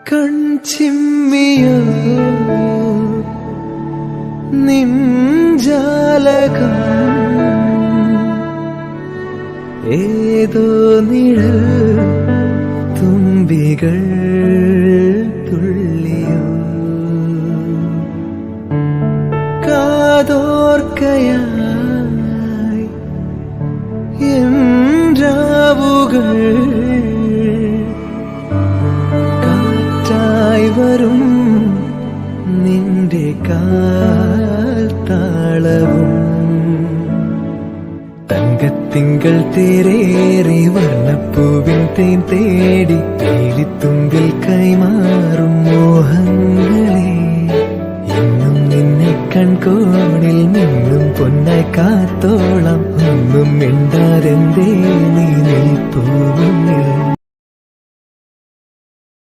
കൺചിമ്മിയോ നിൻജാലകം ഏതോ നിഴൽ തുമ്പികൾ തുള്ളിയോ കാതോർക്കയായി രാവുകൾ കാറ്റായി വരും നിന്റെ കാൽത്താളവും തങ്കത്തിങ്കൾ തേരേറി വർണ്ണപ്പൂവിൻ തേൻ തേടി തേലിത്തുമ്പിൽ കൈമാറും മോഹങ്ങളെ എന്നും നിന്നെ കൺകോണിൽ നിന്നും പൊന്നായി കാത്തോളം ഒന്നും മിണ്ടാതെന്തേ നീ നിൽപ്പൂവിൽ